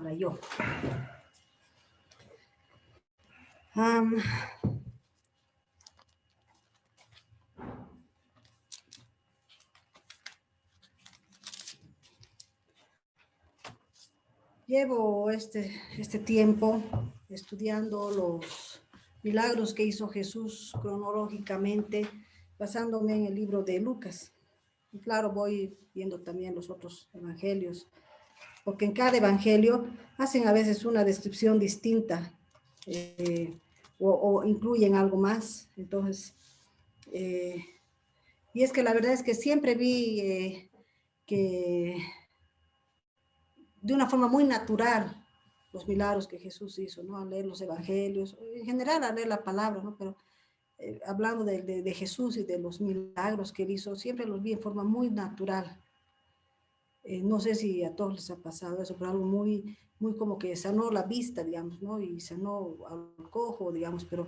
para yo. Um, Llevo este tiempo estudiando los milagros que hizo Jesús cronológicamente, basándome en el libro de Lucas. Y claro, voy viendo también los otros evangelios, porque en cada evangelio hacen a veces una descripción distinta o incluyen algo más. Entonces, y es que la verdad es que siempre vi que de una forma muy natural los milagros que Jesús hizo, ¿no? Al leer los evangelios, en general al leer la palabra, ¿no? Pero hablando de Jesús y de los milagros que él hizo, siempre los vi en forma muy natural. No sé si a todos les ha pasado eso, pero algo muy, muy como que sanó la vista, digamos, ¿no? Y sanó al cojo, digamos, pero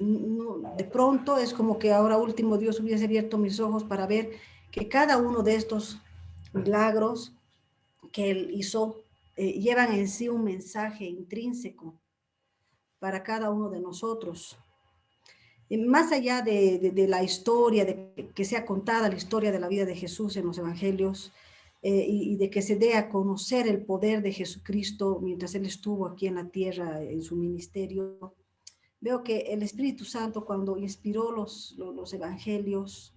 no, de pronto es como que ahora último Dios hubiese abierto mis ojos para ver que cada uno de estos milagros que él hizo llevan en sí un mensaje intrínseco para cada uno de nosotros. Más allá de la historia, de que sea contada la historia de la vida de Jesús en los evangelios, y de que se dé a conocer el poder de Jesucristo mientras él estuvo aquí en la tierra en su ministerio, veo que el Espíritu Santo, cuando inspiró los evangelios,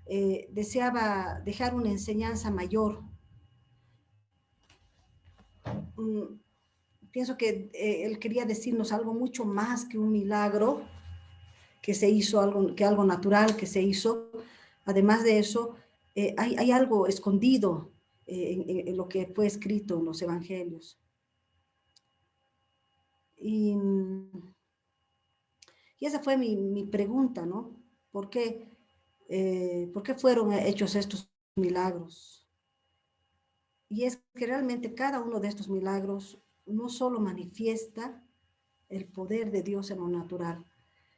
deseaba dejar una enseñanza mayor. Pienso que él quería decirnos algo mucho más que un milagro que se hizo, algo natural que se hizo. Además de eso, hay algo escondido en lo que fue escrito en los evangelios. Y esa fue mi pregunta, ¿no? ¿Por qué fueron hechos estos milagros? Y es que realmente cada uno de estos milagros no solo manifiesta el poder de Dios en lo natural,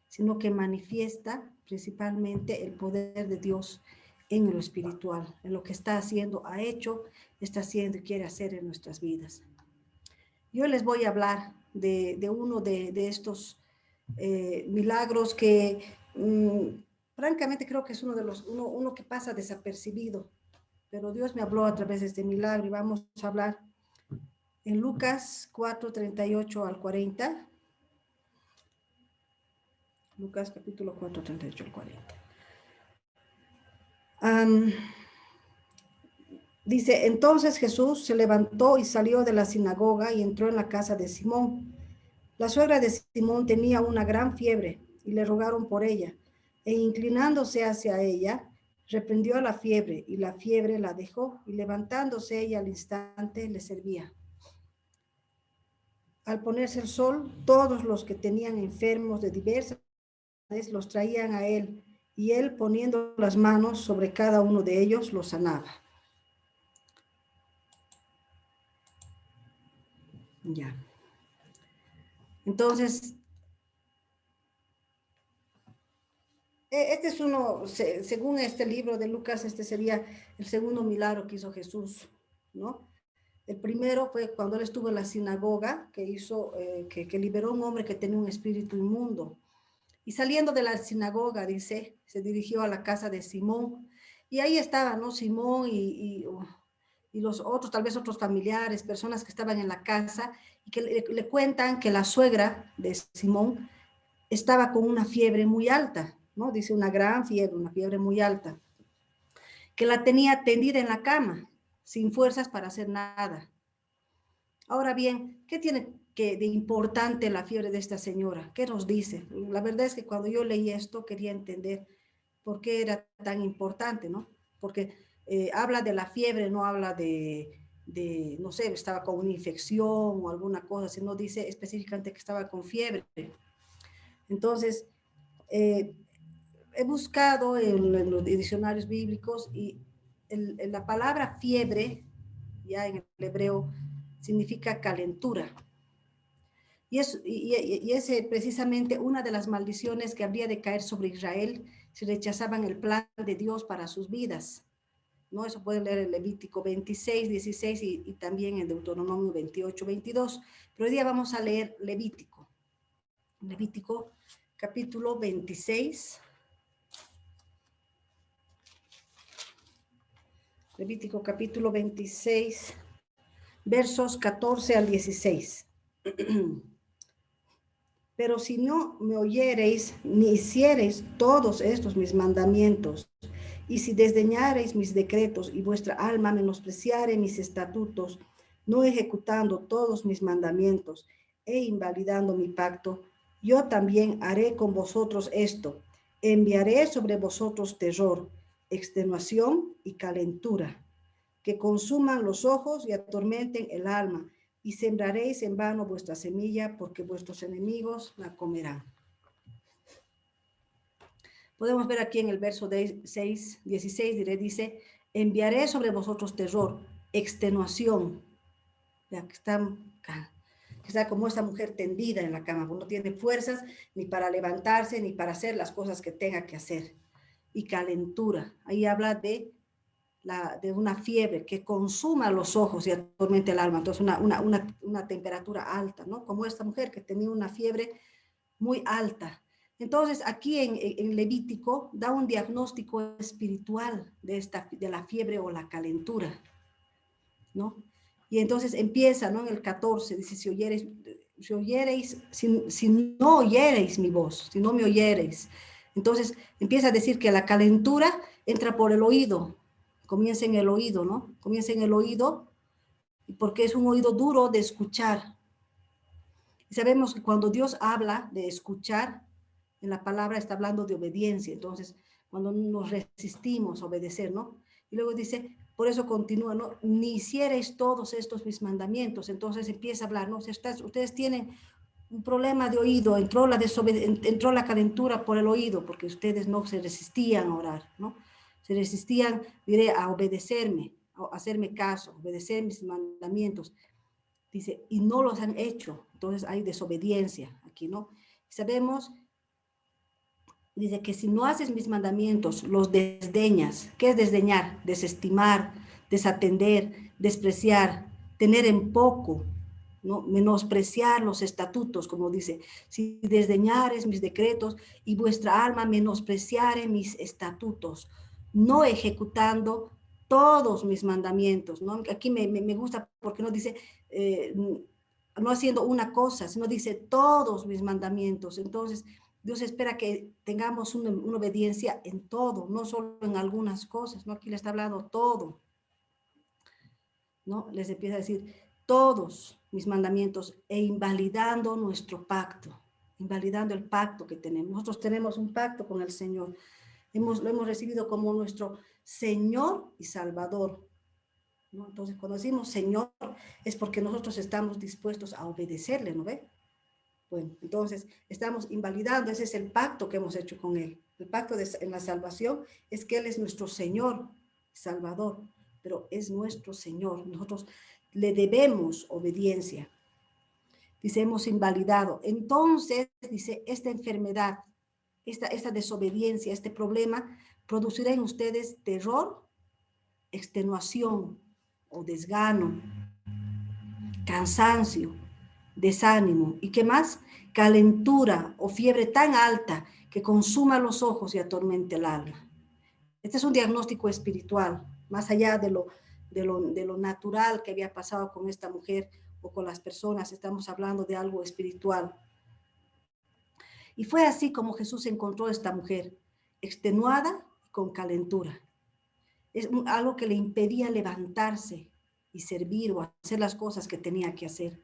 sino que manifiesta principalmente el poder de Dios en lo espiritual, en lo que está haciendo, ha hecho, está haciendo y quiere hacer en nuestras vidas. Yo les voy a hablar de uno de estos milagros que francamente creo que es uno que pasa desapercibido, pero Dios me habló a través de este milagro y vamos a hablar en Lucas 4, 38 al 40. Lucas capítulo 4, 38 al 40. Dice, entonces Jesús se levantó y salió de la sinagoga y entró en la casa de Simón. La suegra de Simón tenía una gran fiebre y le rogaron por ella. E inclinándose hacia ella, reprendió a la fiebre y la fiebre la dejó y levantándose ella al instante le servía. Al ponerse el sol, todos los que tenían enfermos de diversas edades los traían a él y él poniendo las manos sobre cada uno de ellos los sanaba. Ya. Entonces, este es uno, según este libro de Lucas, este sería el segundo milagro que hizo Jesús, ¿no? El primero fue cuando él estuvo en la sinagoga, que hizo, que liberó a un hombre que tenía un espíritu inmundo. Y saliendo de la sinagoga, dice, se dirigió a la casa de Simón. Y ahí estaba, ¿no? Simón y los otros, tal vez otros familiares, personas que estaban en la casa, y que le cuentan que la suegra de Simón estaba con una fiebre muy alta, ¿no? Dice una gran fiebre, una fiebre muy alta, que la tenía tendida en la cama, sin fuerzas para hacer nada. Ahora bien, ¿qué tiene de importante la fiebre de esta señora? ¿Qué nos dice? La verdad es que cuando yo leí esto quería entender por qué era tan importante, ¿no? Porque habla de la fiebre, no habla no sé, estaba con una infección o alguna cosa, sino dice específicamente que estaba con fiebre. Entonces, he buscado en los diccionarios bíblicos y la palabra fiebre, ya en el hebreo, significa calentura. Y es precisamente una de las maldiciones que habría de caer sobre Israel si rechazaban el plan de Dios para sus vidas. ¿no? Eso pueden leer en Levítico 26, 16 y también en Deuteronomio 28, 22. Pero hoy día vamos a leer Levítico. Levítico capítulo 26. Levítico capítulo 26, versos 14 al 16. Pero si no me oyereis ni hiciereis todos estos mis mandamientos, y si desdeñareis mis decretos y vuestra alma menospreciare mis estatutos, no ejecutando todos mis mandamientos e invalidando mi pacto, yo también haré con vosotros esto: enviaré sobre vosotros terror, extenuación y calentura, que consuman los ojos y atormenten el alma, y sembraréis en vano vuestra semilla, porque vuestros enemigos la comerán. Podemos ver aquí en el verso 16, dice, enviaré sobre vosotros terror, extenuación, ya que está como esta mujer tendida en la cama, no tiene fuerzas ni para levantarse, ni para hacer las cosas que tenga que hacer, y calentura, ahí habla de una fiebre que consuma los ojos y atormente el alma. Entonces, una temperatura alta, ¿no? Como esta mujer que tenía una fiebre muy alta. Entonces, aquí en Levítico da un diagnóstico espiritual de la fiebre o la calentura, ¿no? Y entonces empieza, ¿no? En el 14, dice, si no oyereis mi voz, si no me oyereis. Entonces empieza a decir que la calentura entra por el oído, comienza en el oído, ¿no? Comienza en el oído, porque es un oído duro de escuchar. Y sabemos que cuando Dios habla de escuchar, en la palabra está hablando de obediencia. Entonces, cuando nos resistimos a obedecer, ¿no? Y luego dice, por eso continúa, ¿no? Ni hiciereis todos estos mis mandamientos. Entonces empieza a hablar, ¿no? Ustedes tienen un problema de oído, entró la calentura por el oído, porque ustedes no se resistían a orar, ¿no? Se resistían, diré, a obedecerme, a hacerme caso, a obedecer mis mandamientos. Dice, y no los han hecho. Entonces hay desobediencia aquí, ¿no? Sabemos, dice que si no haces mis mandamientos, los desdeñas. ¿Qué es desdeñar? Desestimar, desatender, despreciar, tener en poco, ¿no? Menospreciar los estatutos, como dice, si desdeñares mis decretos y vuestra alma menospreciare mis estatutos, no ejecutando todos mis mandamientos, ¿no? Aquí me gusta porque no dice, no haciendo una cosa, sino dice todos mis mandamientos. Entonces, Dios espera que tengamos una obediencia en todo, no solo en algunas cosas, ¿no? Aquí le está hablando todo, ¿no? Les empieza a decir todos mis mandamientos e invalidando nuestro pacto, invalidando el pacto que tenemos. Nosotros tenemos un pacto con el Señor. Lo hemos recibido como nuestro Señor y Salvador, ¿no? Entonces, cuando decimos Señor, es porque nosotros estamos dispuestos a obedecerle, ¿no ve? Bueno, entonces estamos invalidando, ese es el pacto que hemos hecho con Él. El pacto en la salvación es que Él es nuestro Señor, Salvador, pero es nuestro Señor. Nosotros le debemos obediencia. Dice, hemos invalidado. Entonces, dice, esta enfermedad, esta desobediencia, este problema, producirá en ustedes terror, extenuación o desgano, cansancio, desánimo. ¿Y qué más? Calentura o fiebre tan alta que consuma los ojos y atormente el alma. Este es un diagnóstico espiritual, más allá de lo natural que había pasado con esta mujer o con las personas. Estamos hablando de algo espiritual. Y fue así como Jesús encontró a esta mujer, extenuada y con calentura. Es algo que le impedía levantarse y servir o hacer las cosas que tenía que hacer.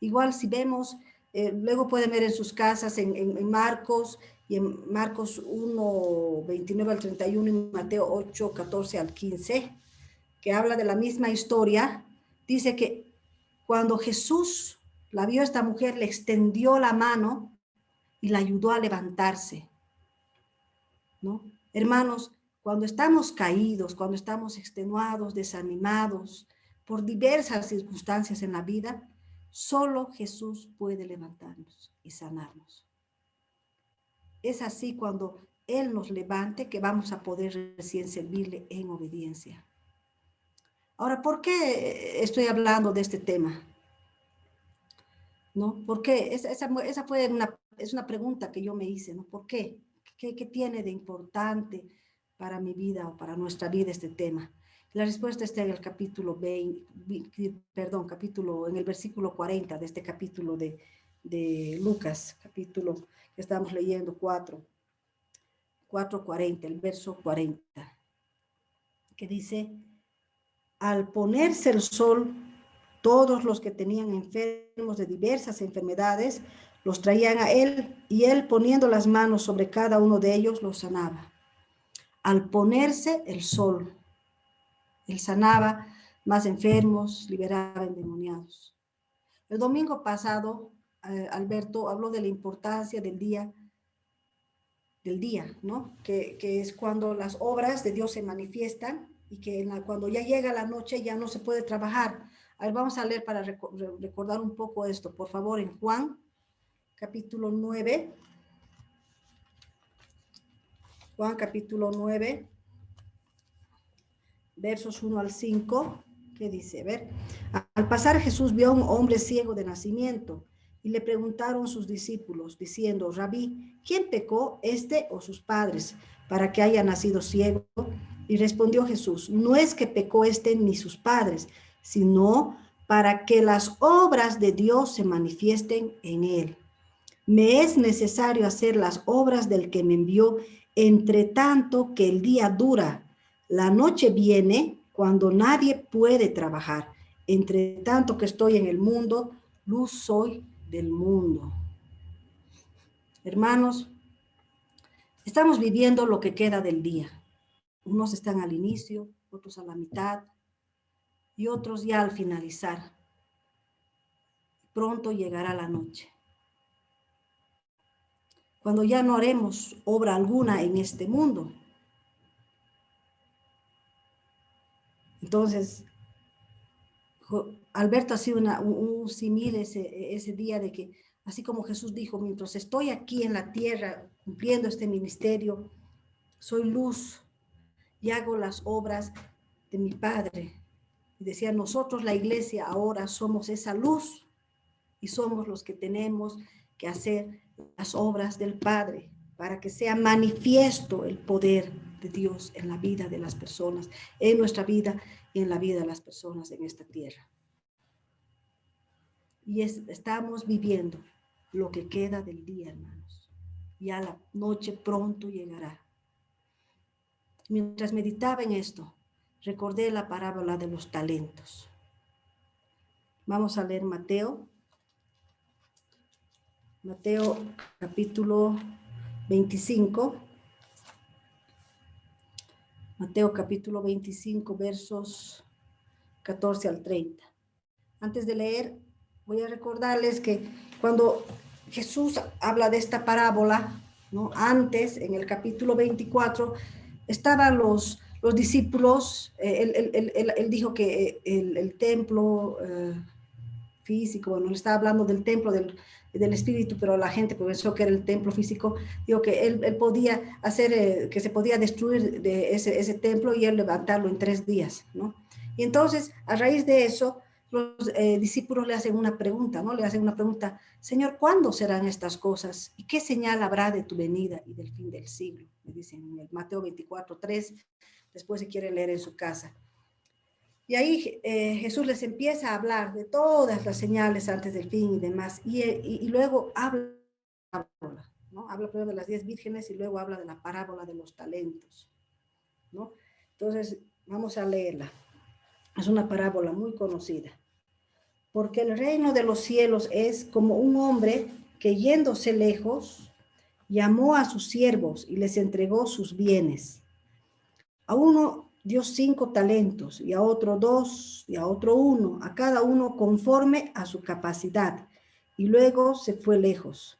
Igual si vemos, luego pueden ver en sus casas en Marcos, y en Marcos 1, 29 al 31 y Mateo 8, 14 al 15, que habla de la misma historia, dice que cuando Jesús la vio a esta mujer, le extendió la mano y la ayudó a levantarse, ¿no? Hermanos, cuando estamos caídos, cuando estamos extenuados, desanimados por diversas circunstancias en la vida, solo Jesús puede levantarnos y sanarnos. Es así cuando Él nos levante que vamos a poder recién servirle en obediencia. Ahora, ¿por qué estoy hablando de este tema? ¿No? ¿Por qué? Esa fue es una pregunta que yo me hice, ¿no? ¿Por qué? ¿Qué tiene de importante para mi vida o para nuestra vida este tema? La respuesta está en el capítulo 20, perdón, en el versículo 40 de este capítulo de Lucas, capítulo que estamos leyendo, 4:40, el verso 40, que dice: al ponerse el sol, todos los que tenían enfermos de diversas enfermedades los traían a él, y él, poniendo las manos sobre cada uno de ellos, los sanaba. Al ponerse el sol, él sanaba más enfermos, liberaba endemoniados. El domingo pasado, Alberto habló de la importancia del día, ¿no? Que es cuando las obras de Dios se manifiestan y que cuando ya llega la noche ya no se puede trabajar. A ver, vamos a leer para recordar un poco esto, por favor, en Juan, capítulo 9. Juan, capítulo 9, versos 1 al 5, que dice: a ver, al pasar Jesús vio a un hombre ciego de nacimiento, y le preguntaron sus discípulos, diciendo: Rabí, ¿quién pecó, este o sus padres, para que haya nacido ciego? Y respondió Jesús: no es que pecó este ni sus padres, sino para que las obras de Dios se manifiesten en él. Me es necesario hacer las obras del que me envió, entre tanto que el día dura. La noche viene cuando nadie puede trabajar. Entre tanto que estoy en el mundo, luz soy del mundo. Hermanos, estamos viviendo lo que queda del día. Unos están al inicio, otros a la mitad y otros ya al finalizar. Pronto llegará la noche, cuando ya no haremos obra alguna en este mundo. Entonces, Alberto ha sido un símil ese día de que, así como Jesús dijo: mientras estoy aquí en la tierra cumpliendo este ministerio, soy luz y hago las obras de mi Padre. Y decía: nosotros, la iglesia, ahora somos esa luz y somos los que tenemos que hacer las obras del Padre para que sea manifiesto el poder de Dios en la vida de las personas, en nuestra vida y en la vida de las personas en esta tierra. Y estamos viviendo lo que queda del día, hermanos. Ya la noche pronto llegará. Mientras meditaba en esto, recordé la parábola de los talentos. Vamos a leer Mateo capítulo 25. Mateo capítulo 25, versos 14 al 30. Antes de leer, voy a recordarles que cuando Jesús habla de esta parábola, ¿no? Antes, en el capítulo 24, estaban los discípulos. Él dijo que el templo físico, bueno, él estaba hablando del templo del espíritu, pero la gente pensó que era el templo físico. Dijo que él podía hacer, que se podía destruir de ese templo y él levantarlo en 3 días, ¿no? Y entonces, a raíz de eso, los discípulos le hacen una pregunta, ¿no? Le hacen una pregunta: Señor, ¿cuándo serán estas cosas? ¿Y qué señal habrá de tu venida y del fin del siglo? Le dicen en el Mateo 24:3, después si quiere leer en su casa. Y ahí Jesús les empieza a hablar de todas las señales antes del fin y demás. Y luego habla, ¿no? Habla primero de las 10 vírgenes y luego habla de la parábola de los talentos, ¿no? Entonces, vamos a leerla. Es una parábola muy conocida. Porque el reino de los cielos es como un hombre que, yéndose lejos, llamó a sus siervos y les entregó sus bienes. A uno dio 5 talentos, y a otro 2, y a otro 1, a cada uno conforme a su capacidad, y luego se fue lejos.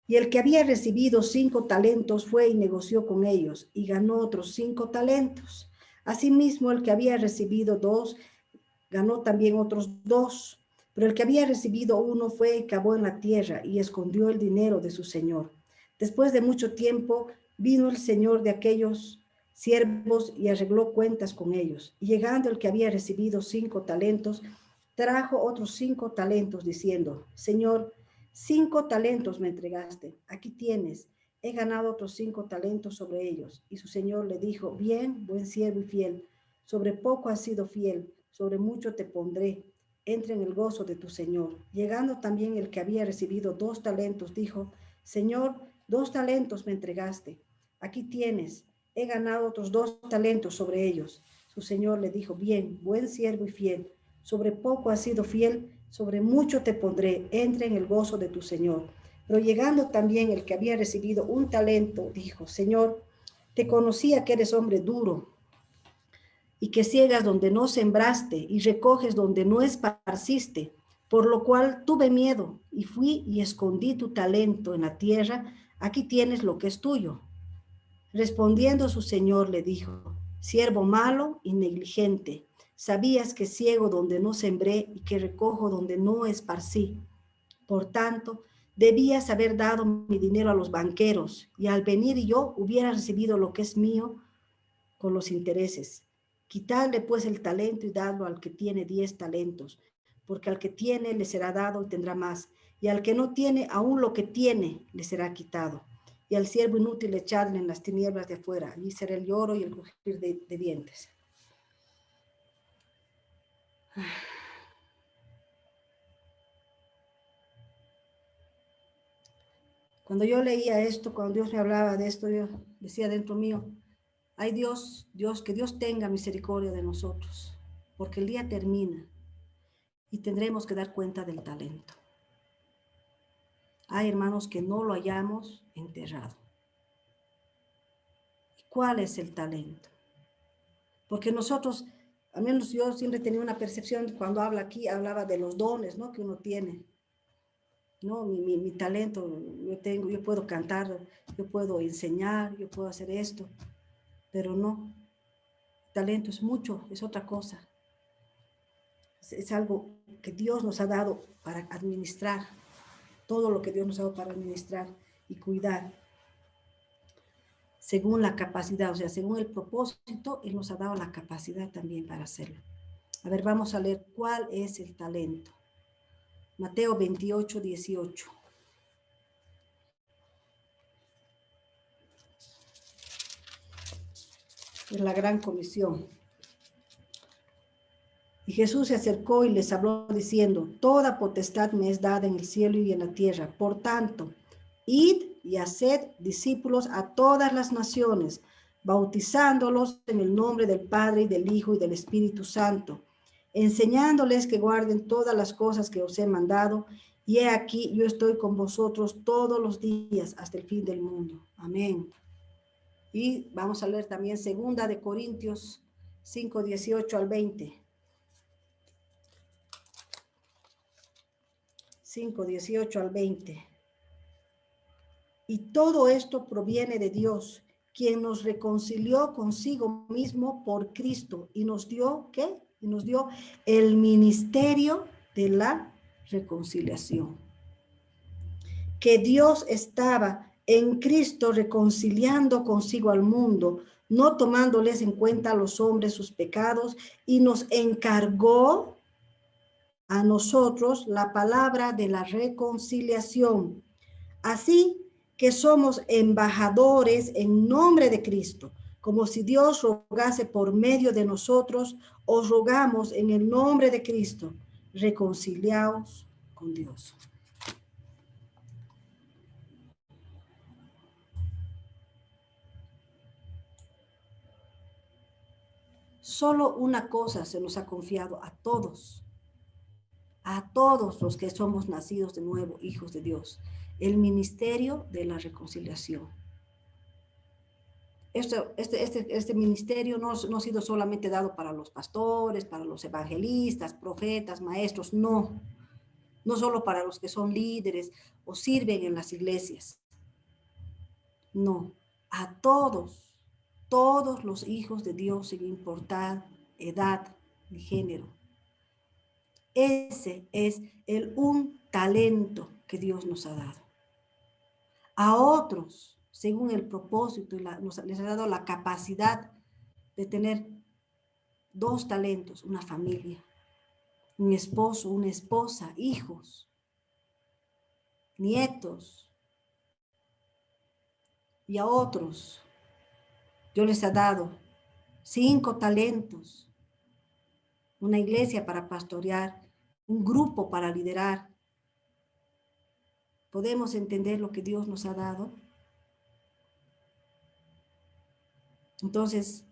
Y el que había recibido 5 talentos fue y negoció con ellos, y ganó otros 5 talentos. Asimismo, el que había recibido 2, ganó también otros 2. Pero el que había recibido 1 fue y cavó en la tierra, y escondió el dinero de su señor. Después de mucho tiempo, vino el señor de aquellos siervos y arregló cuentas con ellos. Y llegando el que había recibido 5 talentos, trajo otros 5 talentos, diciendo, Señor, 5 talentos me entregaste, aquí tienes, he ganado otros 5 talentos sobre ellos. Y su señor le dijo, bien, buen siervo y fiel, sobre poco has sido fiel, sobre mucho te pondré, entra en el gozo de tu señor. Llegando también el que había recibido 2 talentos, dijo, Señor, 2 talentos me entregaste, aquí tienes, he ganado otros 2 talentos sobre ellos. Su señor le dijo, bien, buen siervo y fiel, sobre poco has sido fiel, sobre mucho te pondré, entra en el gozo de tu señor. Pero llegando también el que había recibido 1 talento, dijo, Señor, te conocía que eres hombre duro y que ciegas donde no sembraste y recoges donde no esparciste, por lo cual tuve miedo y fui y escondí tu talento en la tierra, aquí tienes lo que es tuyo. Respondiendo su señor le dijo, siervo malo y negligente, sabías que ciego donde no sembré y que recojo donde no esparcí. Por tanto, debías haber dado mi dinero a los banqueros y al venir yo hubiera recibido lo que es mío con los intereses. Quitadle pues el talento y dadlo al que tiene 10 talentos, porque al que tiene le será dado y tendrá más, y al que no tiene, aún lo que tiene le será quitado. Y al siervo inútil echadle en las tinieblas de afuera, allí será el lloro y el crujir de dientes. Cuando yo leía esto, cuando Dios me hablaba de esto, yo decía dentro mío, ay Dios, que Dios tenga misericordia de nosotros, porque el día termina y tendremos que dar cuenta del talento. Hay hermanos que no lo hayamos enterrado. ¿Cuál es el talento? Porque nosotros, al menos yo siempre tenía una percepción, cuando habla aquí, hablaba de los dones, ¿no? Que uno tiene, ¿no? Mi talento, yo puedo cantar, yo puedo enseñar, yo puedo hacer esto, pero no, talento es mucho, es otra cosa. Es algo que Dios nos ha dado para administrar, todo lo que Dios nos ha dado para administrar y cuidar. Según la capacidad, o sea, según el propósito, Él nos ha dado la capacidad también para hacerlo. A ver, vamos a leer cuál es el talento. Mateo 28, 18. Es la gran comisión. Y Jesús se acercó y les habló diciendo, toda potestad me es dada en el cielo y en la tierra. Por tanto, id y haced discípulos a todas las naciones, bautizándolos en el nombre del Padre y del Hijo y del Espíritu Santo, enseñándoles que guarden todas las cosas que os he mandado. Y he aquí, yo estoy con vosotros todos los días hasta el fin del mundo. Amén. Y vamos a leer también 2 Corintios 5, 18 al 20. 5, 18 al 20. Y todo esto proviene de Dios, quien nos reconcilió consigo mismo por Cristo y nos dio, ¿qué? Y nos dio el ministerio de la reconciliación. Que Dios estaba en Cristo reconciliando consigo al mundo, no tomándoles en cuenta a los hombres sus pecados, y nos encargó a nosotros la palabra de la reconciliación. Así que somos embajadores en nombre de Cristo, como si Dios rogase por medio de nosotros, os rogamos en el nombre de Cristo, reconciliaos con Dios. Solo una cosa se nos ha confiado a todos los que somos nacidos de nuevo, hijos de Dios, el ministerio de la reconciliación. Este ministerio no ha sido solamente dado para los pastores, para los evangelistas, profetas, maestros, no solo para los que son líderes o sirven en las iglesias, no, a todos los hijos de Dios sin importar edad ni género. Ese es un talento que Dios nos ha dado. A otros según el propósito, y les ha dado la capacidad de tener 2 talentos, una familia, un esposo, una esposa, hijos, nietos, y a otros Dios les ha dado 5 talentos, una iglesia para pastorear, un grupo para liderar. ¿Podemos entender lo que Dios nos ha dado? Entonces,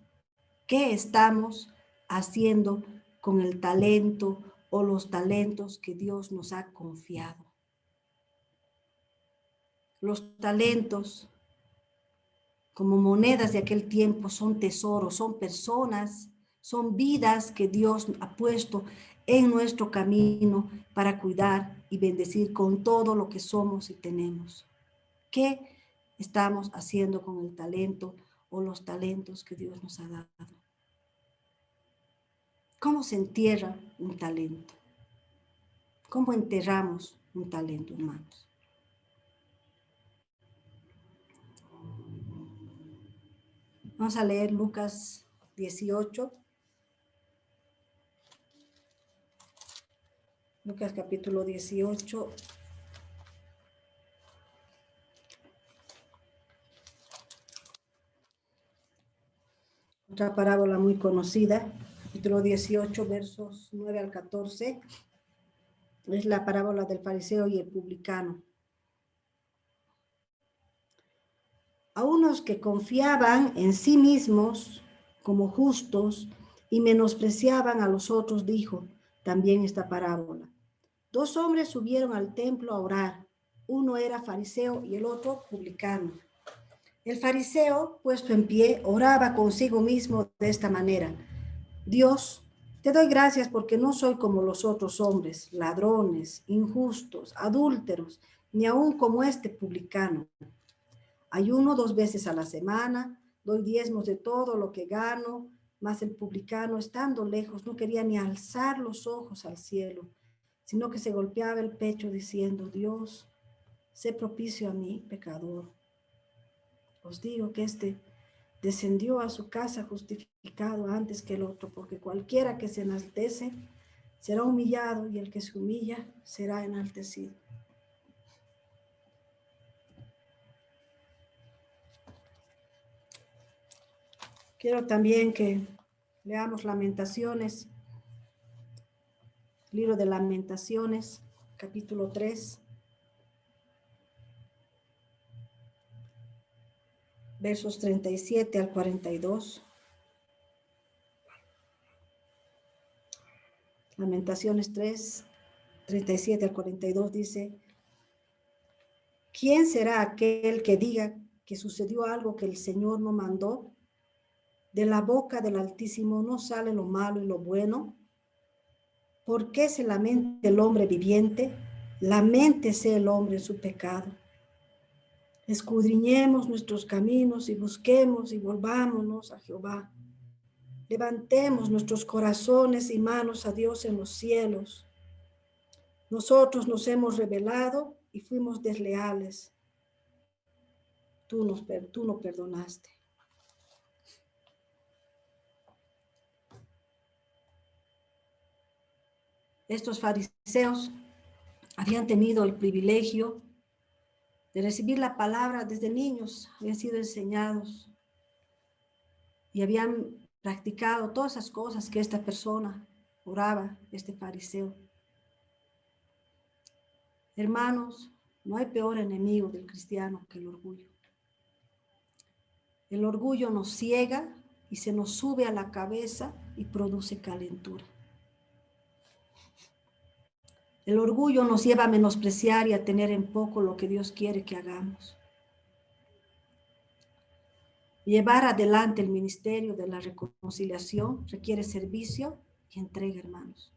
¿qué estamos haciendo con el talento o los talentos que Dios nos ha confiado? Los talentos, como monedas de aquel tiempo, son tesoros, son personas, son vidas que Dios ha puesto en nuestro camino para cuidar y bendecir con todo lo que somos y tenemos. ¿Qué estamos haciendo con el talento o los talentos que Dios nos ha dado? ¿Cómo se entierra un talento? ¿Cómo enterramos un talento, hermanos? Vamos a leer Lucas 18. Lucas capítulo 18. Otra parábola muy conocida, capítulo 18, versos 9 al 14. Es la parábola del fariseo y el publicano. A unos que confiaban en sí mismos como justos y menospreciaban a los otros, dijo también esta parábola. 2 hombres subieron al templo a orar. Uno era fariseo y el otro publicano. El fariseo, puesto en pie, oraba consigo mismo de esta manera. Dios, te doy gracias porque no soy como los otros hombres, ladrones, injustos, adúlteros, ni aun como este publicano. Ayuno 2 veces a la semana, doy diezmos de todo lo que gano, mas el publicano, estando lejos, no quería ni alzar los ojos al cielo, sino que se golpeaba el pecho diciendo, Dios, sé propicio a mí, pecador. Os digo que este descendió a su casa justificado antes que el otro, porque cualquiera que se enaltece será humillado y el que se humilla será enaltecido. Quiero también que leamos Lamentaciones, libro de Lamentaciones, capítulo 3, versos 37 al 42. Lamentaciones 3, 37 al 42 dice, ¿quién será aquel que diga que sucedió algo que el Señor no mandó? De la boca del Altísimo no sale lo malo y lo bueno. ¿Por qué se lamenta el hombre viviente? Laméntese el hombre en su pecado. Escudriñemos nuestros caminos y busquemos y volvámonos a Jehová. Levantemos nuestros corazones y manos a Dios en los cielos. Nosotros nos hemos rebelado y fuimos desleales. Tú no perdonaste. Estos fariseos habían tenido el privilegio de recibir la palabra desde niños, habían sido enseñados y habían practicado todas esas cosas que esta persona oraba, este fariseo. Hermanos, no hay peor enemigo del cristiano que el orgullo. El orgullo nos ciega y se nos sube a la cabeza y produce calentura. El orgullo nos lleva a menospreciar y a tener en poco lo que Dios quiere que hagamos. Llevar adelante el ministerio de la reconciliación requiere servicio y entrega, hermanos.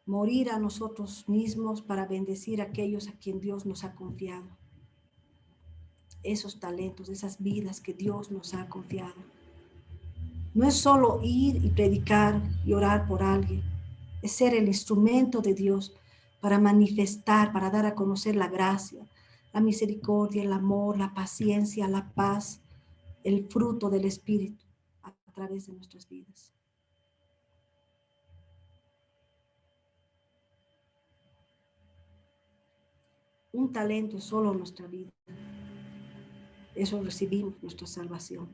Morir a nosotros mismos para bendecir a aquellos a quien Dios nos ha confiado. Esos talentos, esas vidas que Dios nos ha confiado. No es solo ir y predicar y orar por alguien. Es ser el instrumento de Dios para manifestar, para dar a conocer la gracia, la misericordia, el amor, la paciencia, la paz, el fruto del Espíritu a través de nuestras vidas. Un talento es solo nuestra vida. Eso recibimos nuestra salvación.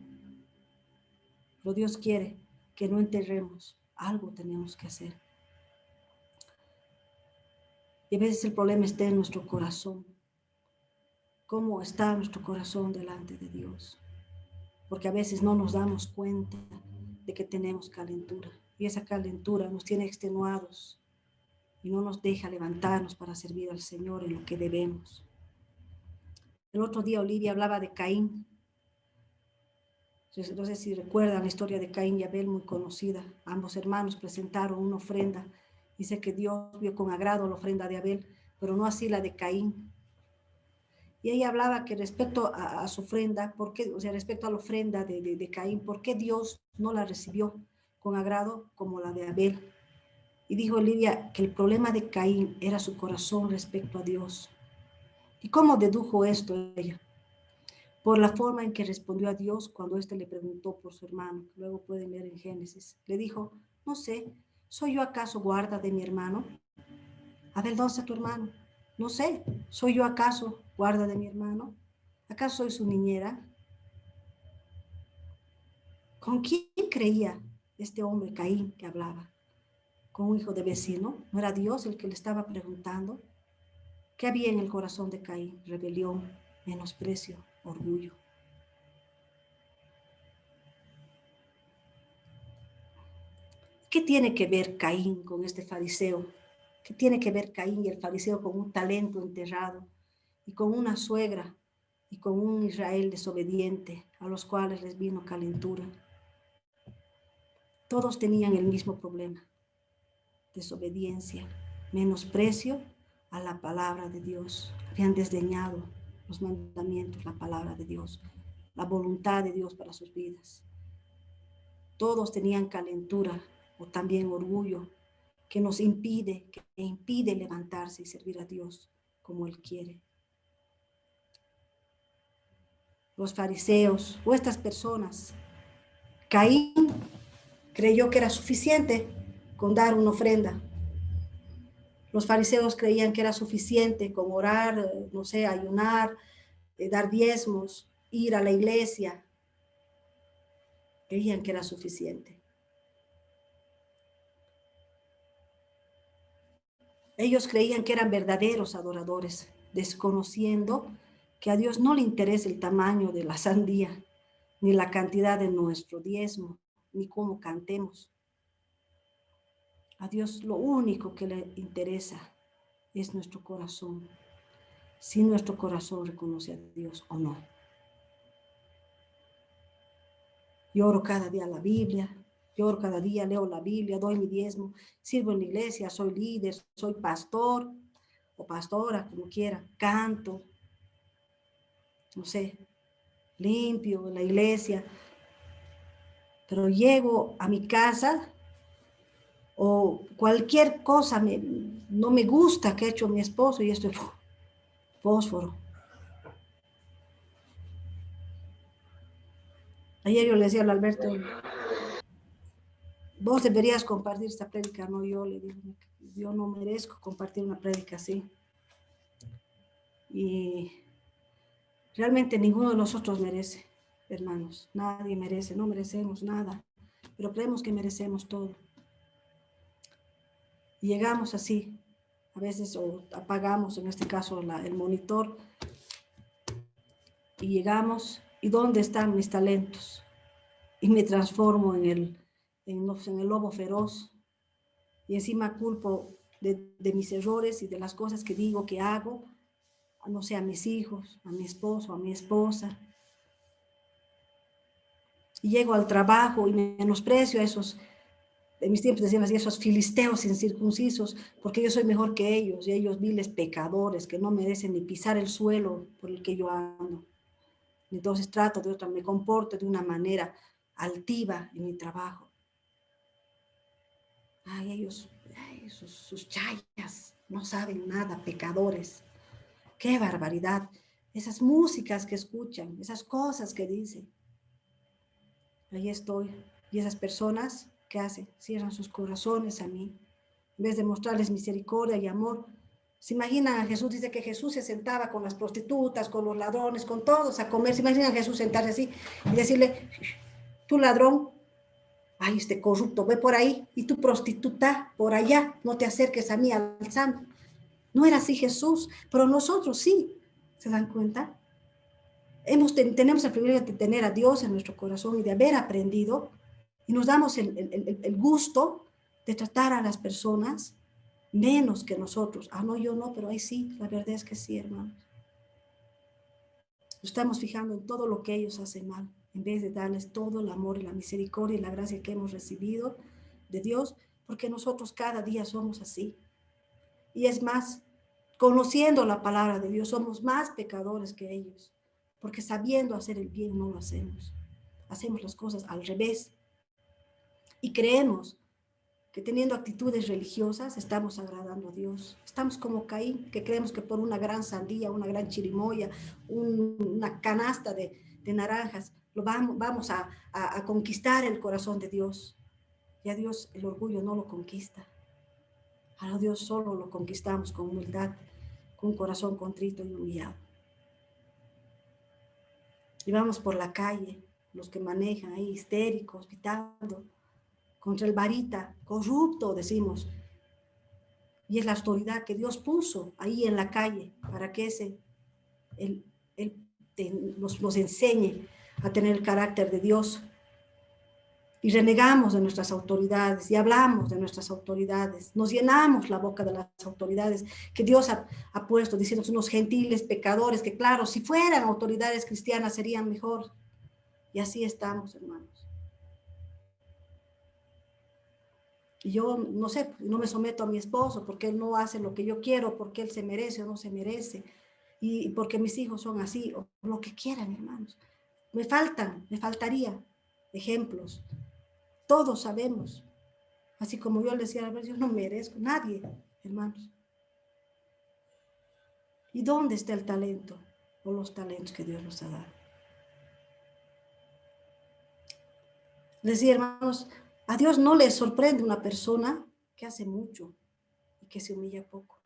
Pero Dios quiere que no enterremos. Algo tenemos que hacer. Y a veces el problema está en nuestro corazón. ¿Cómo está nuestro corazón delante de Dios? Porque a veces no nos damos cuenta de que tenemos calentura. Y esa calentura nos tiene extenuados y no nos deja levantarnos para servir al Señor en lo que debemos. El otro día Olivia hablaba de Caín. No sé si recuerdan la historia de Caín y Abel, muy conocida. Ambos hermanos presentaron una ofrenda. Dice que Dios vio con agrado la ofrenda de Abel, pero no así la de Caín. Y ella hablaba que respecto a su ofrenda, respecto a la ofrenda de Caín, ¿por qué Dios no la recibió con agrado como la de Abel? Y dijo Olivia que el problema de Caín era su corazón respecto a Dios. ¿Y cómo dedujo esto ella? Por la forma en que respondió a Dios cuando éste le preguntó por su hermano. Luego pueden leer en Génesis. Le dijo, no sé, ¿soy yo acaso guarda de mi hermano? Abel, ¿dónde está tu hermano? No sé, ¿soy yo acaso guarda de mi hermano? ¿Acaso soy su niñera? ¿Con quién creía este hombre Caín que hablaba? ¿Con un hijo de vecino? ¿No era Dios el que le estaba preguntando? ¿Qué había en el corazón de Caín? Rebelión, menosprecio, orgullo. ¿Qué tiene que ver Caín con este fariseo? ¿Qué tiene que ver Caín y el fariseo con un talento enterrado y con una suegra y con un Israel desobediente a los cuales les vino calentura? Todos tenían el mismo problema: desobediencia, menosprecio a la palabra de Dios. Habían desdeñado los mandamientos, la palabra de Dios, la voluntad de Dios para sus vidas. Todos tenían calentura o también orgullo que nos impide levantarse y servir a Dios como Él quiere. Los fariseos o estas personas, Caín creyó que era suficiente con dar una ofrenda. Los fariseos creían que era suficiente con orar, no sé, ayunar, dar diezmos, ir a la iglesia. Creían que era suficiente. Ellos creían que eran verdaderos adoradores, desconociendo que a Dios no le interesa el tamaño de la sandía, ni la cantidad de nuestro diezmo, ni cómo cantemos. A Dios lo único que le interesa es nuestro corazón, si nuestro corazón reconoce a Dios o no. Yo oro cada día la Biblia, yo oro cada día, leo la Biblia, doy mi diezmo, sirvo en la iglesia, soy líder, soy pastor o pastora, como quiera, canto, no sé, limpio la iglesia, pero llego a mi casa o cualquier cosa no me gusta que ha hecho mi esposo y estoy fósforo. Ayer yo le decía a Alberto, vos deberías compartir esta prédica, no yo, le digo, yo no merezco compartir una prédica así. Y realmente ninguno de nosotros merece, hermanos, nadie merece, no merecemos nada, pero creemos que merecemos todo. Y llegamos así, a veces o apagamos, en este caso, el monitor, y llegamos, ¿y dónde están mis talentos? Y me transformo en el lobo feroz, y encima culpo de mis errores y de las cosas que digo, que hago, no sé, a mis hijos, a mi esposo, a mi esposa. Y llego al trabajo y menosprecio a esos, en mis tiempos decían así, esos filisteos incircuncisos, porque yo soy mejor que ellos, y ellos viles pecadores que no merecen ni pisar el suelo por el que yo ando. Entonces me comporto de una manera altiva en mi trabajo. Ay, ellos, sus chayas, no saben nada, pecadores. ¡Qué barbaridad! esas músicas que escuchan, esas cosas que dicen. Ahí estoy. Y esas personas, ¿qué hacen? Cierran sus corazones a mí. En vez de mostrarles misericordia y amor, se imaginan a Jesús, dice que Jesús se sentaba con las prostitutas, con los ladrones, con todos a comer. Se imaginan a Jesús sentarse así y decirle, tú ladrón, ay, este corrupto, ve por ahí, y tú prostituta, por allá, no te acerques a mí, al santo. No era así Jesús, pero nosotros sí, ¿se dan cuenta? Tenemos el privilegio de tener a Dios en nuestro corazón y de haber aprendido, y nos damos el gusto de tratar a las personas menos que nosotros. Ah, no, yo no, pero ahí sí, la verdad es que sí, hermanos. Nos estamos fijando en todo lo que ellos hacen mal, en vez de darles todo el amor y la misericordia y la gracia que hemos recibido de Dios, porque nosotros cada día somos así. Y es más, conociendo la palabra de Dios, somos más pecadores que ellos, porque sabiendo hacer el bien no lo hacemos. Hacemos las cosas al revés. Y creemos que teniendo actitudes religiosas estamos agradando a Dios. Estamos como Caín, que creemos que por una gran sandía, una gran chirimoya, una canasta de naranjas, vamos a conquistar el corazón de Dios. Y a Dios el orgullo no lo conquista. A Dios solo lo conquistamos con humildad, con un corazón contrito y humillado. Y vamos por la calle, los que manejan ahí histéricos, pitando, contra el varita, corrupto, decimos. Y es la autoridad que Dios puso ahí en la calle para que Él nos enseñe a tener el carácter de Dios. Y renegamos de nuestras autoridades y hablamos de nuestras autoridades. Nos llenamos la boca de las autoridades que Dios ha puesto, diciendo unos gentiles pecadores, que claro, si fueran autoridades cristianas serían mejor. Y así estamos, hermanos. Y yo no sé, no me someto a mi esposo porque él no hace lo que yo quiero, porque él se merece o no se merece, y porque mis hijos son así, o lo que quieran, hermanos. Me faltaría ejemplos. Todos sabemos. Así como yo les decía, yo no merezco, nadie, hermanos. ¿Y dónde está el talento o los talentos que Dios nos ha dado? Les decía, hermanos, a Dios no le sorprende una persona que hace mucho y que se humilla poco.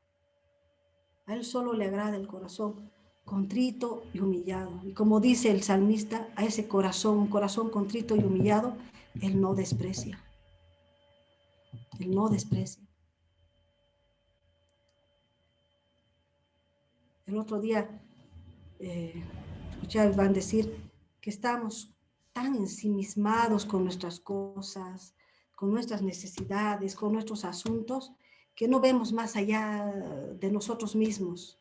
A Él solo le agrada el corazón contrito y humillado. Y como dice el salmista, a ese corazón, un corazón contrito y humillado, Él no desprecia. Él no desprecia. El otro día escuché a Iván decir que estamos tan ensimismados con nuestras cosas, con nuestras necesidades, con nuestros asuntos, que no vemos más allá de nosotros mismos.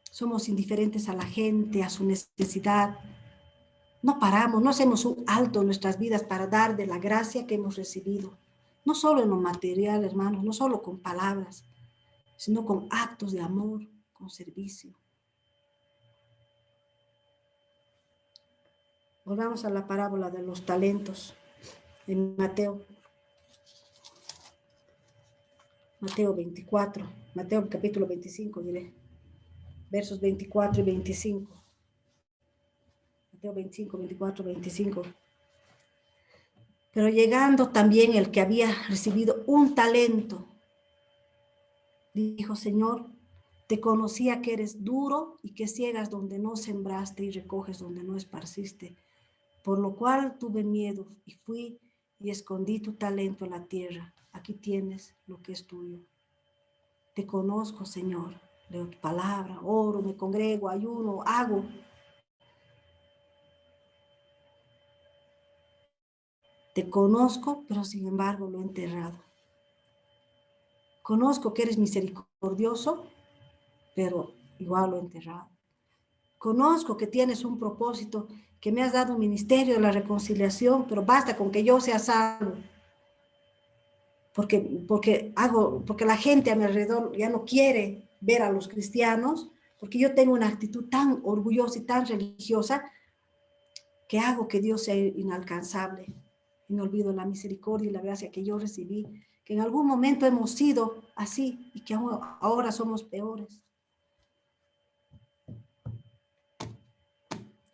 Somos indiferentes a la gente, a su necesidad. No paramos, no hacemos un alto en nuestras vidas para dar de la gracia que hemos recibido. No solo en lo material, hermanos, no solo con palabras, sino con actos de amor, con servicio. Volvamos a la parábola de los talentos en Mateo 24, Mateo capítulo 25, diré, versos 24 y 25. Mateo 25, 24, 25. Pero llegando también el que había recibido un talento, dijo, Señor, te conocía que eres duro y que ciegas donde no sembraste y recoges donde no esparciste, por lo cual tuve miedo y fui y escondí tu talento en la tierra. Aquí tienes lo que es tuyo. Te conozco, Señor, leo tu palabra, oro, me congrego, ayuno, hago. Te conozco, pero sin embargo lo he enterrado. Conozco que eres misericordioso, pero igual lo he enterrado. Conozco que tienes un propósito, que me has dado un ministerio de la reconciliación, pero basta con que yo sea salvo. Porque la gente a mi alrededor ya no quiere ver a los cristianos, porque yo tengo una actitud tan orgullosa y tan religiosa que hago que Dios sea inalcanzable. Y me olvido la misericordia y la gracia que yo recibí, que en algún momento hemos sido así y que ahora somos peores.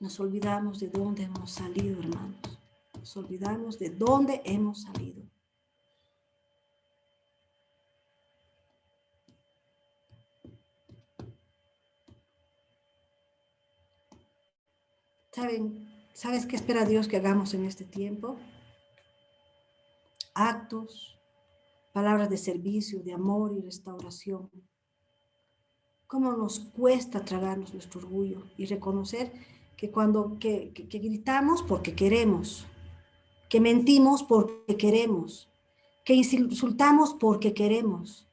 Nos olvidamos de dónde hemos salido, hermanos. Nos olvidamos de dónde hemos salido. ¿Sabes qué espera Dios que hagamos en este tiempo? Actos, palabras de servicio, de amor y restauración. ¿Cómo nos cuesta tragarnos nuestro orgullo y reconocer que cuando que gritamos porque queremos, que mentimos porque queremos, que insultamos porque queremos,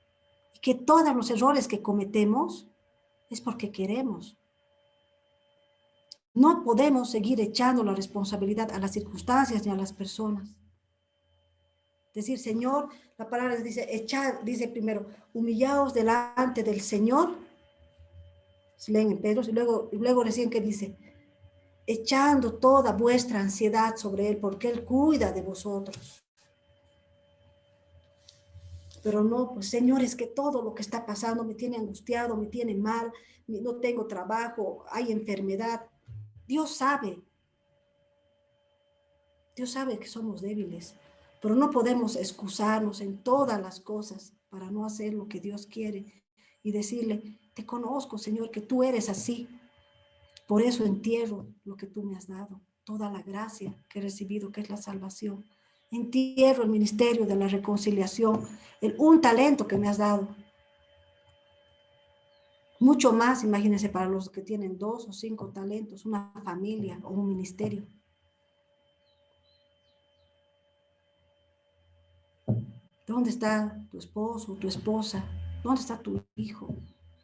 y que todos los errores que cometemos es porque queremos? No podemos seguir echando la responsabilidad a las circunstancias ni a las personas. Decir, Señor, la palabra dice, echar, dice primero, humillaos delante del Señor, se leen en Pedro, y luego recién que dice, echando toda vuestra ansiedad sobre Él, porque Él cuida de vosotros. Pero no, pues Señor, es que todo lo que está pasando me tiene angustiado, me tiene mal, no tengo trabajo, hay enfermedad. Dios sabe que somos débiles, pero no podemos excusarnos en todas las cosas para no hacer lo que Dios quiere y decirle, te conozco, Señor, que tú eres así. Por eso entierro lo que tú me has dado, toda la gracia que he recibido, que es la salvación. Entierro el ministerio de la reconciliación, un talento que me has dado. Mucho más, imagínense, para los que tienen 2 o 5 talentos, una familia o un ministerio. ¿Dónde está tu esposo, tu esposa? ¿Dónde está tu hijo?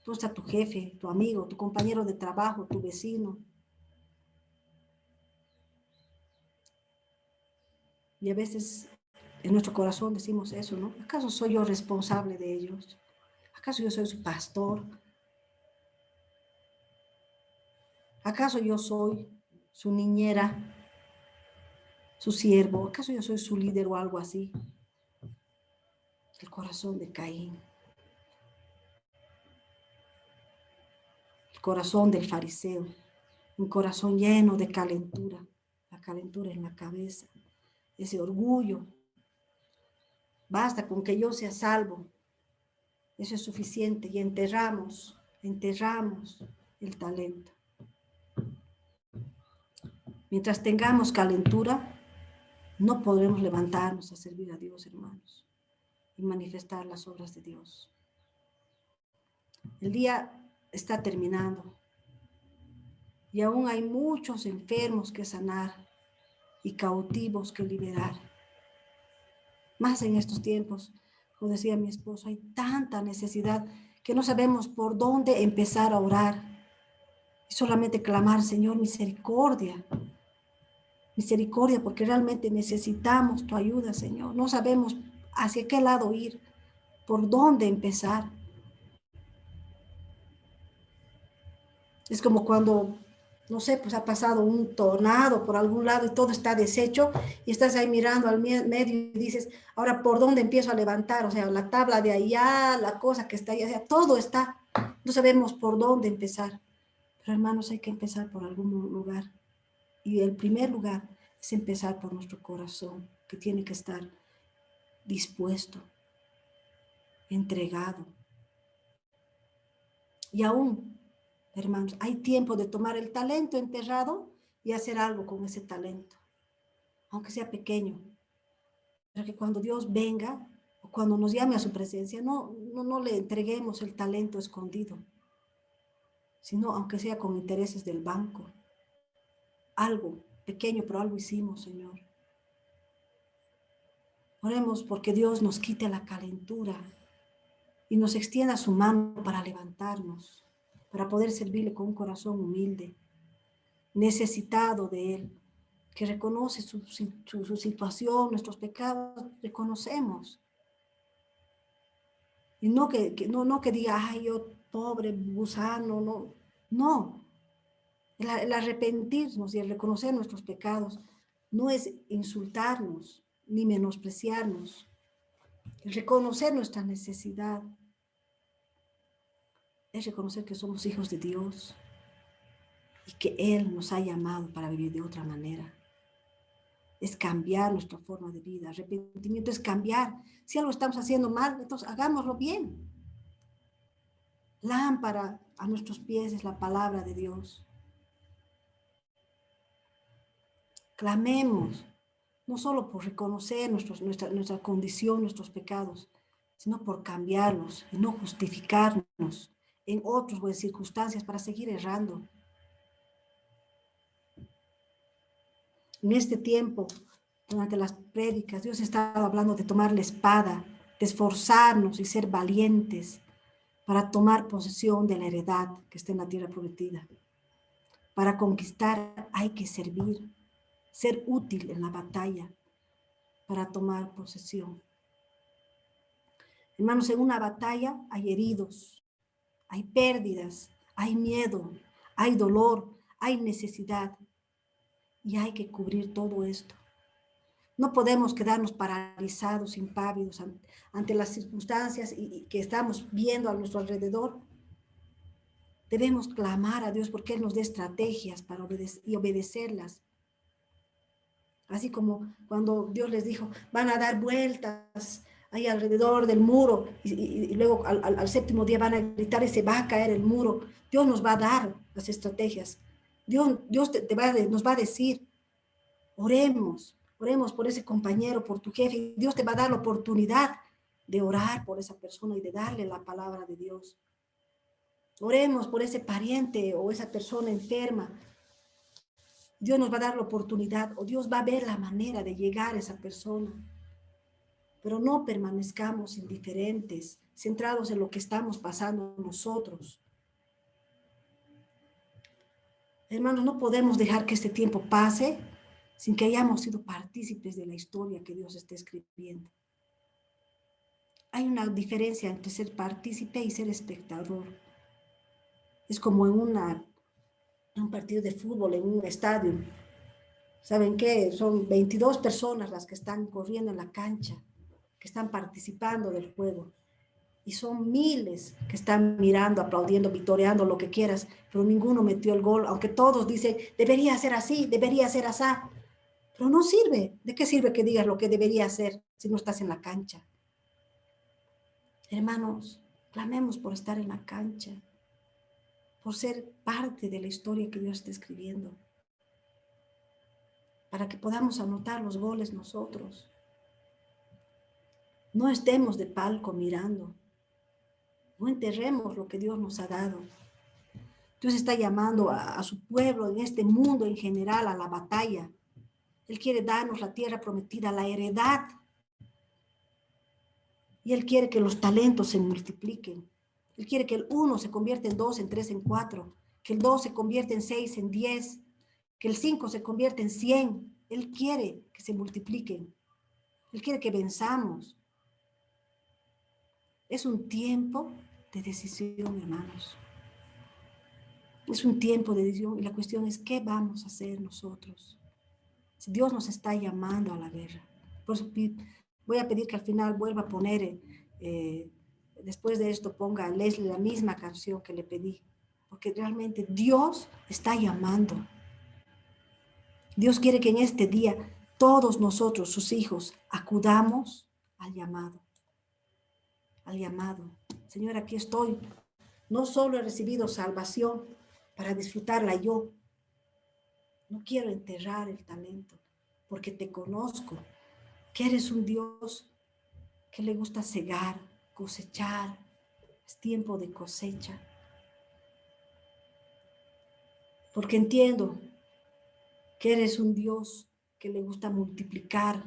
¿Dónde está tu jefe, tu amigo, tu compañero de trabajo, tu vecino? Y a veces en nuestro corazón decimos eso, ¿no? ¿Acaso soy yo responsable de ellos? ¿Acaso yo soy su pastor? ¿Acaso yo soy su niñera, su siervo? ¿Acaso yo soy su líder o algo así? El corazón de Caín. El corazón del fariseo. Un corazón lleno de calentura. La calentura en la cabeza. Ese orgullo. Basta con que yo sea salvo. Eso es suficiente. Y enterramos el talento. Mientras tengamos calentura, no podremos levantarnos a servir a Dios, hermanos, y manifestar las obras de Dios. El día está terminando y aún hay muchos enfermos que sanar y cautivos que liberar. Más en estos tiempos, como decía mi esposo, hay tanta necesidad que no sabemos por dónde empezar a orar. Y solamente clamar, Señor, misericordia. Misericordia, porque realmente necesitamos tu ayuda, Señor. No sabemos hacia qué lado ir, por dónde empezar. Es como cuando, no sé, pues ha pasado un tornado por algún lado y todo está deshecho y estás ahí mirando al medio y dices, ahora, ¿por dónde empiezo a levantar? O sea, la tabla de allá, la cosa que está allá, o sea, todo está. No sabemos por dónde empezar. Pero hermanos, hay que empezar por algún lugar. Y el primer lugar es empezar por nuestro corazón, que tiene que estar dispuesto, entregado. Y aún, hermanos, hay tiempo de tomar el talento enterrado y hacer algo con ese talento, aunque sea pequeño. Pero que cuando Dios venga, o cuando nos llame a su presencia, no le entreguemos el talento escondido, sino aunque sea con intereses del banco. Algo pequeño, pero algo hicimos, Señor. Oremos porque Dios nos quite la calentura y nos extienda su mano para levantarnos, para poder servirle con un corazón humilde, necesitado de Él, que reconoce su situación, nuestros pecados, reconocemos. Y no que diga, ay, yo pobre gusano, no. El arrepentirnos y el reconocer nuestros pecados no es insultarnos ni menospreciarnos. El reconocer nuestra necesidad es reconocer que somos hijos de Dios, y que Él nos ha llamado para vivir de otra manera. Es cambiar nuestra forma de vida. Arrepentimiento es cambiar. Si algo estamos haciendo mal, entonces hagámoslo bien. Lámpara a nuestros pies es la palabra de Dios. Clamemos, no solo por reconocer nuestra condición, nuestros pecados, sino por cambiarlos y no justificarnos en otros o en circunstancias para seguir errando. En este tiempo, durante las prédicas, Dios estaba hablando de tomar la espada, de esforzarnos y ser valientes para tomar posesión de la heredad que está en la tierra prometida. Para conquistar hay que servir, ser útil en la batalla para tomar posesión. Hermanos, en una batalla hay heridos, hay pérdidas, hay miedo, hay dolor, hay necesidad y hay que cubrir todo esto. No podemos quedarnos paralizados, impávidos ante las circunstancias y que estamos viendo a nuestro alrededor. Debemos clamar a Dios porque Él nos dé estrategias para obedecerlas. Así como cuando Dios les dijo, van a dar vueltas ahí alrededor del muro y luego al séptimo día van a gritar y se va a caer el muro. Dios nos va a dar las estrategias. Dios nos va a decir, oremos por ese compañero, por tu jefe. Dios te va a dar la oportunidad de orar por esa persona y de darle la palabra de Dios. Oremos por ese pariente o esa persona enferma. Dios nos va a dar la oportunidad o Dios va a ver la manera de llegar a esa persona. Pero no permanezcamos indiferentes, centrados en lo que estamos pasando nosotros. Hermanos, no podemos dejar que este tiempo pase sin que hayamos sido partícipes de la historia que Dios está escribiendo. Hay una diferencia entre ser partícipe y ser espectador. Es como en un partido de fútbol, en un estadio. ¿Saben qué? Son 22 personas las que están corriendo en la cancha, que están participando del juego. Y son miles que están mirando, aplaudiendo, vitoreando, lo que quieras, pero ninguno metió el gol, aunque todos dicen, debería ser así, debería ser así. Pero no sirve. ¿De qué sirve que digas lo que debería hacer si no estás en la cancha? Hermanos, clamemos por estar en la cancha, por ser parte de la historia que Dios está escribiendo, para que podamos anotar los goles nosotros. No estemos de palco mirando, no enterremos lo que Dios nos ha dado. Dios está llamando a su pueblo en este mundo en general a la batalla. Él quiere darnos la tierra prometida, la heredad. Y Él quiere que los talentos se multipliquen. Él quiere que el 1 se convierta en 2, en 3, en 4, que el 2 se convierta en 6, en 10, que el 5 se convierta en 100. Él quiere que se multipliquen. Él quiere que venzamos. Es un tiempo de decisión, hermanos. Es un tiempo de decisión y la cuestión es, ¿qué vamos a hacer nosotros? Si Dios nos está llamando a la guerra. Por eso voy a pedir que al final vuelva a poner, después de esto ponga a Leslie la misma canción que le pedí, porque realmente Dios está llamando. Dios quiere que en este día todos nosotros, sus hijos, acudamos al llamado. Al llamado. Señor, aquí estoy. No solo he recibido salvación para disfrutarla yo. No quiero enterrar el talento, porque te conozco, que eres un Dios que le gusta cegar, cosechar. Es tiempo de cosecha. Porque entiendo que eres un Dios que le gusta multiplicar,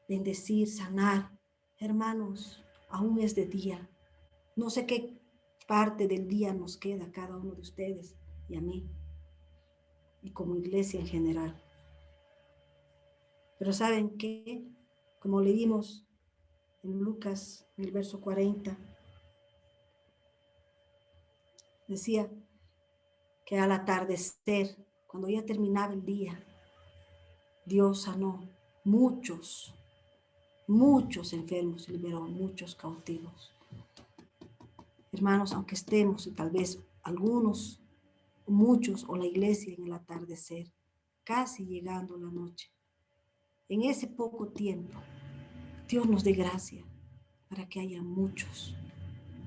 bendecir, sanar. Hermanos, aún es de día. No sé qué parte del día nos queda a cada uno de ustedes y a mí, y como iglesia en general. Pero ¿saben qué? Como leímos en Lucas, en el verso 40, decía que al atardecer, cuando ya terminaba el día, Dios sanó muchos enfermos, liberó muchos cautivos. Hermanos, aunque estemos, y tal vez algunos muchos o la iglesia en el atardecer, casi llegando la noche. En ese poco tiempo, Dios nos dé gracia para que haya muchos,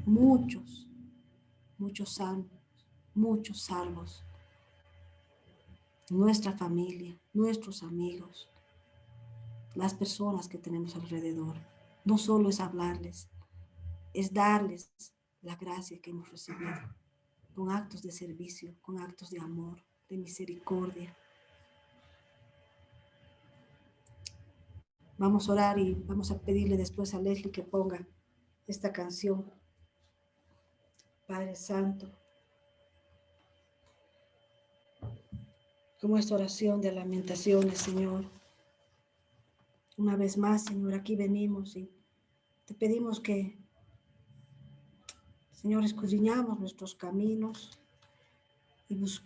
muchos, muchos salvos, nuestra familia, nuestros amigos, las personas que tenemos alrededor. No solo es hablarles, es darles la gracia que hemos recibido, con actos de servicio, con actos de amor, de misericordia. Vamos a orar y vamos a pedirle después a Leslie que ponga esta canción. Padre Santo, como esta oración de lamentaciones, Señor. Una vez más, Señor, aquí venimos y te pedimos que, Señor, escudriñamos nuestros caminos y buscamos